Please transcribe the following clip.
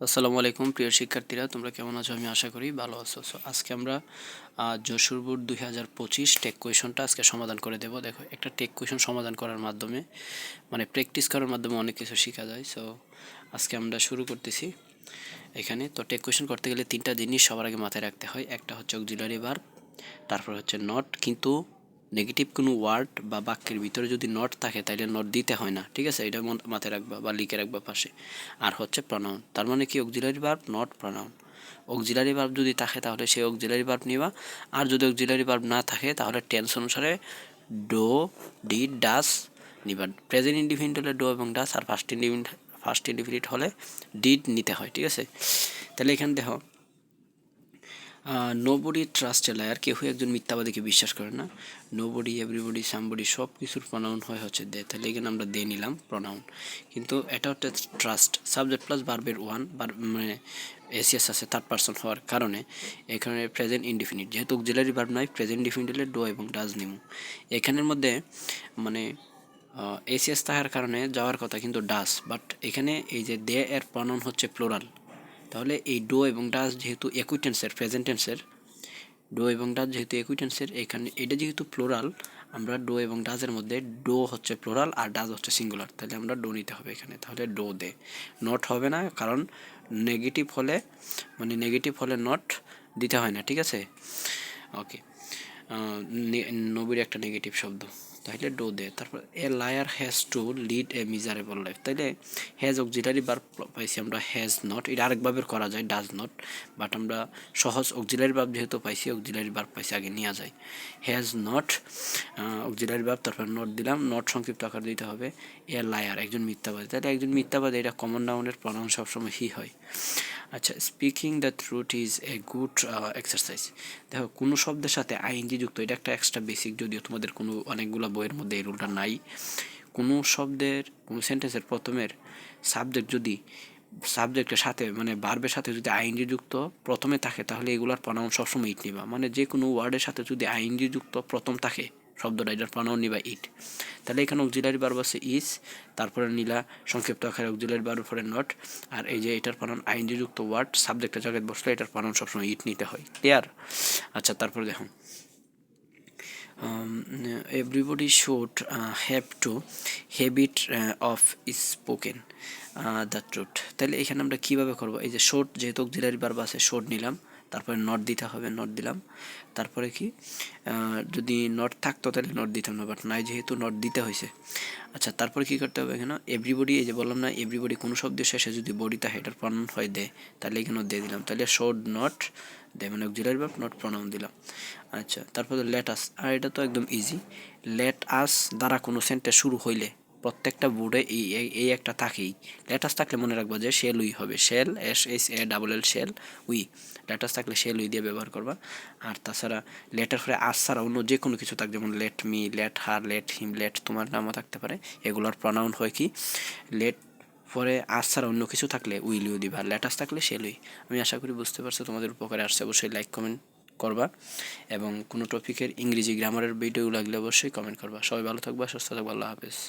আসসালামু আলাইকুম প্রিয় শিক্ষার্থীরা, তোমরা কেমন আছো? আমি আশা করি ভালো আছো। আজকে আমরা যশোর বোর্ড 2025 টেক কোয়েশনটা আজকে সমাধান করে দেব। দেখো, একটা টেক কোয়েশন সমাধান করার মাধ্যমে মানে প্র্যাকটিস করার মাধ্যমে অনেক কিছু শেখা যায়। সো আজকে আমরা শুরু করতেছি। এখানে তো টেক কোয়েশন করতে গেলে তিনটা জিনিস সবার আগে মাথায় রাখতে হয়। একটা হচ্ছে অক্সিলারি ভার্ব, তারপর হচ্ছে নট। কিন্তু নেগেটিভ কোনো ওয়ার্ড বা বাক্যের ভিতরে যদি নট থাকে তাহলে নট দিতে হয় না, ঠিক আছে? এটা মাথায় রাখবা বা লিখে রাখবা পাশে। আর হচ্ছে প্রনাউন, তার মানে কি auxiliary verb not pronoun. Auxiliary verb যদি থাকে তাহলে সেই অক্সিলারি ভার্ব নিবা, আর যদি অক্সিলারি ভার্ব না থাকে তাহলে টেন্স অনুসারে ডো, ডিড, ডাস নিবা। প্রেজেন্ট ইনডিফিনিট হলে ডো এবং ডাস, আর ফার্স্ট ইনডিফিনিট হলে ডিড নিতে হয়, ঠিক আছে? তাহলে এখানে দেখো, নোবডি ট্রাস্ট এ লায়ার, কেউ একজন মিথ্যাবাদীকে বিশ্বাস করে না। নোবডি, এভরিবডি, সামবডি সব কিছুর প্রনাউন হয় হচ্ছে দে, তাহলে এখানে আমরা দে নিলাম প্রনাউন। কিন্তু এটা হচ্ছে ট্রাস্ট, সাবজেক্ট প্লাস ভার্বের ওয়ান মানে এসিএস আছে থার্ড পারসন হওয়ার কারণে এখানে প্রেজেন্ট ইনডিফিনিট, যেহেতু অক্সিলারি ভার্ব নয়, প্রেজেন্ট ইনডিফিনিট হলে ডো এবং ডাজ নিমু। এখানের মধ্যে মানে এসিএস থাকার কারণে যাওয়ার কথা কিন্তু ডাস, বাট এখানে এই যে দে এর প্রনাউন হচ্ছে প্লোরাল। তাহলে এই ডো এবং ডাস যেহেতু একই টেন্সের, প্রেজেন্ট টেন্সের, ডো এবং ডাস যেহেতু একই টেন্সের, এখানে এটা যেহেতু প্লোরাল, আমরা ডো এবং ডাজের মধ্যে ডো হচ্ছে প্লোরাল আর ডাজ হচ্ছে সিঙ্গুলার, তাহলে আমরা ডো নিতে হবে এখানে। তাহলে ডো দে, নট হবে না, কারণ নেগেটিভ হলে নট দিতে হয় না, ঠিক আছে? ওকে, নবীর একটা নেগেটিভ শব্দ, তাহলে ডো দে। তারপর a liar has to lead a miserable life, তাইলে হ্যাজ অক্সিলারি ভার্ব পাইছি আমরা, হ্যাজ নট, এটা আরেকভাবে করা যায় ডাজ নট, বাট আমরা সহজ অক্সিলারি ভার্ব যেহেতু পাইছি, অক্সিলারি ভার্ব পাইছি আগে নেওয়া যায়। হ্যাজ নট অক্সিলারি ভার্ব, তারপর নট দিলাম, নট সংক্ষিপ্ত আকার দিতে হবে। এ লায়ার একজন মিথ্যাবাদী, তাহলে একজন মিথ্যাবাদী এটা কমন নাউনের প্রনাউন সবসময় হি হয়। আচ্ছা, speaking the truth is a good exercise. দেখো, কোনো শব্দের সাথে আইএনজি যুক্ত, এটা একটা এক্সট্রা বেসিক, যদিও তোমাদের কোনো অনেকগুলো বইয়ের মধ্যে এই রুলটা নাই। কোনো শব্দের, কোনো সেন্টেন্সের প্রথমের সাবজেক্ট যদি সাবজেক্টের সাথে মানে ভার্বের সাথে যদি আইএনজি যুক্ত প্রথমে থাকে, তাহলে এগুলার প্রনাউন সবসময় ইট নিবা। মানে যে কোনো ওয়ার্ডের সাথে যদি আইএনজি যুক্ত প্রথম থাকে শব্দটা, এটার প্রনাউন নিবা ইট। তাহলে এখানে অক্সিলারি ভার্ব আছে ইজ, তারপরে নিলা সংক্ষিপ্ত আকারে অক্সিলারি ভার্বের পরে নট, আর এই যে এটার প্রনাউন আইএনজি যুক্ত ওয়ার্ড সাবজেক্টের জায়গায় বসলে এটার প্রনাউন সবসময় ইট নিতে হয়। ক্লিয়ার? আচ্ছা, তারপরে দেখুন, everybody should have to habit of spoken the truth। তাহলে এখানে আমরা কিভাবে করব? এই যে শোট, যেহেতু অক্সিলারি ভার্ব আছে, শোট নিলাম, তারপরে নট দিতে হবে, নট দিলাম। তারপরে কি, যদি নট থাকতো তাহলে নট দিতাম না, বাট নাই যেহেতু নট দিতে হয়েছে। আচ্ছা, তারপরে কি করতে হবে? এখানে এভরিবডি, এই যে বললাম না, এভরিবডি কোনো শব্দের শেষে যদি বডি থাকে এটার প্রনাউন হয় দে, তাহলে এখানেও দিয়ে দিলাম। তাহলে শোড নট দে মানে অক্সিলারি ভার্ব, নট প্রনাউন দিলাম। আচ্ছা, তারপরে লেট আস, আর এটা তো একদম ইজি। লেট আস দ্বারা কোনো সেন্টেন্স শুরু হইলে প্রত্যেকটা বোর্ডে এই একটা থাকেই। লেটাস থাকলে মনে রাখবা যে শেল উই হবে, shall SHALL shall we. Let's থাকলে শেল উই দিয়ে ব্যবহার করবা। আর তাছাড়া লেটার পরে আস ছাড়া অন্য যে কোনো কিছু থাক, যেমন let me, let her, let him, let তোমার নামও থাকতে পারে, এগুলোর প্রনাউন হয় কি লেট, পরে আস ছাড়া অন্য কিছু থাকলে উইলিও দিবা, লেটাস থাকলে শেলুই। আমি আশা করি বুঝতে পারছো, তোমাদের উপকারে আসছে। অবশ্যই লাইক কমেন্ট করবা, এবং কোনো টপিকের ইংরেজি গ্রামারের ভিডিও লাগলে অবশ্যই কমেন্ট করবা। সবাই ভালো থাকবা, সুস্থ থাকবা, আল্লাহ হাফেজ।